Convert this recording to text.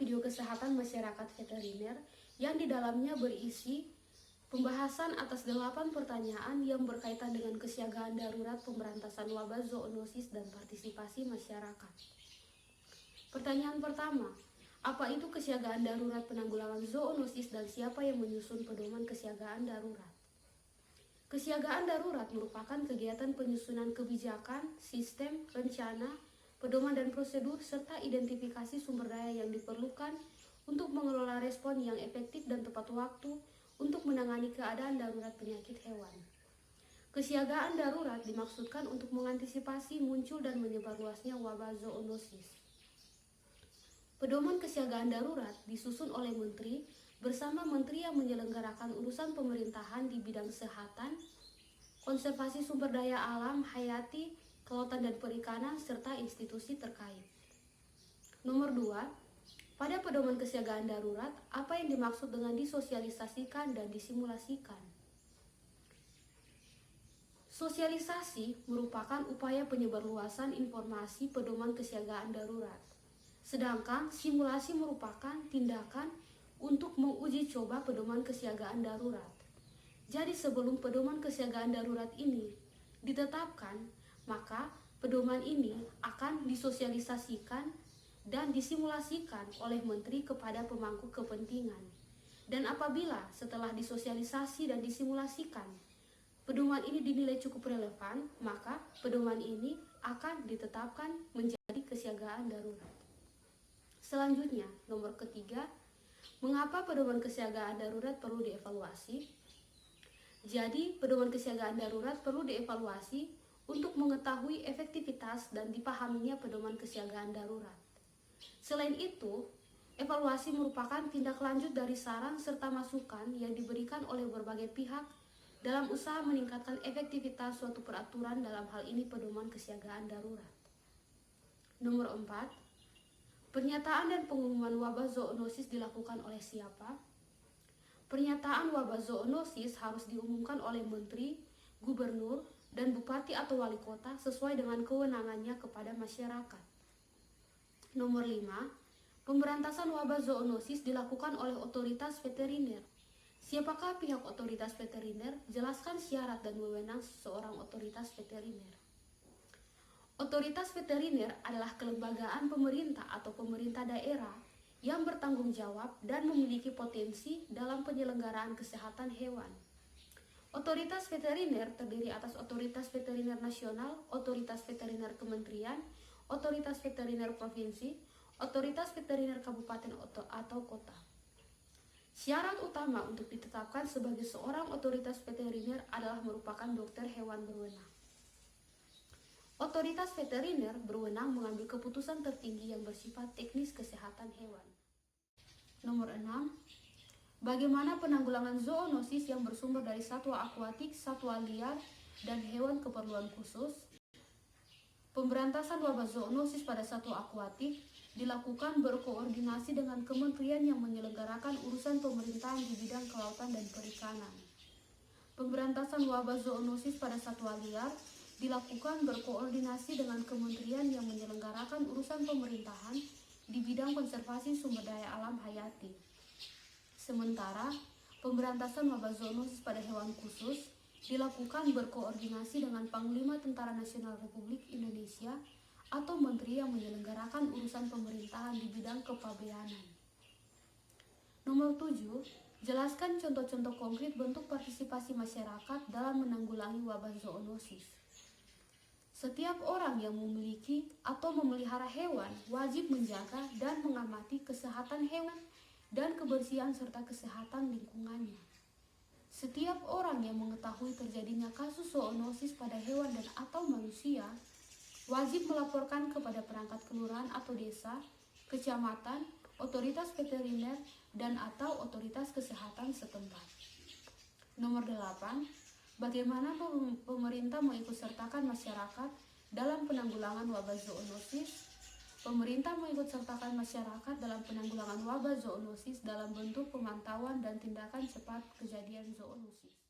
video kesehatan masyarakat veteriner yang di dalamnya berisi pembahasan atas 8 pertanyaan yang berkaitan dengan kesiagaan darurat pemberantasan wabah zoonosis dan partisipasi masyarakat. Pertanyaan pertama, apa itu kesiagaan darurat penanggulangan zoonosis dan siapa yang menyusun pedoman kesiagaan darurat? Kesiagaan darurat merupakan kegiatan penyusunan kebijakan, sistem, rencana, pedoman dan prosedur, serta identifikasi sumber daya yang diperlukan untuk mengelola respon yang efektif dan tepat waktu untuk menangani keadaan darurat penyakit hewan. Kesiagaan darurat dimaksudkan untuk mengantisipasi muncul dan menyebar luasnya wabah zoonosis. Pedoman kesiagaan darurat disusun oleh Menteri bersama Menteri yang menyelenggarakan urusan pemerintahan di bidang kesehatan, konservasi sumber daya alam, hayati, kelautan dan perikanan, serta institusi terkait. Nomor 2, pada pedoman kesiagaan darurat, apa yang dimaksud dengan disosialisasikan dan disimulasikan? Sosialisasi merupakan upaya penyebarluasan informasi pedoman kesiagaan darurat. Sedangkan simulasi merupakan tindakan untuk menguji coba pedoman kesiagaan darurat. Jadi sebelum pedoman kesiagaan darurat ini ditetapkan, maka pedoman ini akan disosialisasikan dan disimulasikan oleh Menteri kepada pemangku kepentingan. Dan apabila setelah disosialisasi dan disimulasikan, pedoman ini dinilai cukup relevan, maka pedoman ini akan ditetapkan menjadi kesiagaan darurat. Selanjutnya, nomor ketiga, mengapa pedoman kesiagaan darurat perlu dievaluasi? Jadi, pedoman kesiagaan darurat perlu dievaluasi untuk mengetahui efektivitas dan dipahaminya pedoman kesiagaan darurat. Selain itu, evaluasi merupakan tindak lanjut dari saran serta masukan yang diberikan oleh berbagai pihak dalam usaha meningkatkan efektivitas suatu peraturan, dalam hal ini pedoman kesiagaan darurat. Nomor 4, pernyataan dan pengumuman wabah zoonosis dilakukan oleh siapa? Pernyataan wabah zoonosis harus diumumkan oleh Menteri, Gubernur, dan Bupati atau Wali Kota sesuai dengan kewenangannya kepada masyarakat. Nomor 5, pemberantasan wabah zoonosis dilakukan oleh otoritas veteriner. Siapakah pihak otoritas veteriner? Jelaskan syarat dan wewenang seorang otoritas veteriner. Otoritas veteriner adalah kelembagaan pemerintah atau pemerintah daerah yang bertanggung jawab dan memiliki potensi dalam penyelenggaraan kesehatan hewan. Otoritas veteriner terdiri atas Otoritas Veteriner Nasional, Otoritas Veteriner Kementerian, Otoritas Veteriner Provinsi, Otoritas Veteriner Kabupaten atau Kota. Syarat utama untuk ditetapkan sebagai seorang otoritas veteriner adalah merupakan dokter hewan berwenang. Otoritas veteriner berwenang mengambil keputusan tertinggi yang bersifat teknis kesehatan hewan. Nomor 6, bagaimana penanggulangan zoonosis yang bersumber dari satwa akuatik, satwa liar, dan hewan keperluan khusus? Pemberantasan wabah zoonosis pada satwa akuatik dilakukan berkoordinasi dengan kementerian yang menyelenggarakan urusan pemerintahan di bidang kelautan dan perikanan. Pemberantasan wabah zoonosis pada satwa liar dilakukan berkoordinasi dengan kementerian yang menyelenggarakan urusan pemerintahan di bidang konservasi sumber daya alam hayati. Sementara, pemberantasan wabah zoonosis pada hewan khusus dilakukan berkoordinasi dengan Panglima Tentara Nasional Republik Indonesia atau menteri yang menyelenggarakan urusan pemerintahan di bidang kepabeanan. Nomor 7, jelaskan contoh-contoh konkret bentuk partisipasi masyarakat dalam menanggulangi wabah zoonosis. Setiap orang yang memiliki atau memelihara hewan wajib menjaga dan mengamati kesehatan hewan dan kebersihan serta kesehatan lingkungannya. Setiap orang yang mengetahui terjadinya kasus zoonosis pada hewan dan atau manusia wajib melaporkan kepada perangkat kelurahan atau desa, kecamatan, otoritas veteriner, dan atau otoritas kesehatan setempat. Nomor 8, bagaimana pemerintah mengikutsertakan masyarakat dalam penanggulangan wabah zoonosis? Pemerintah mengikutsertakan masyarakat dalam penanggulangan wabah zoonosis dalam bentuk pemantauan dan tindakan cepat kejadian zoonosis.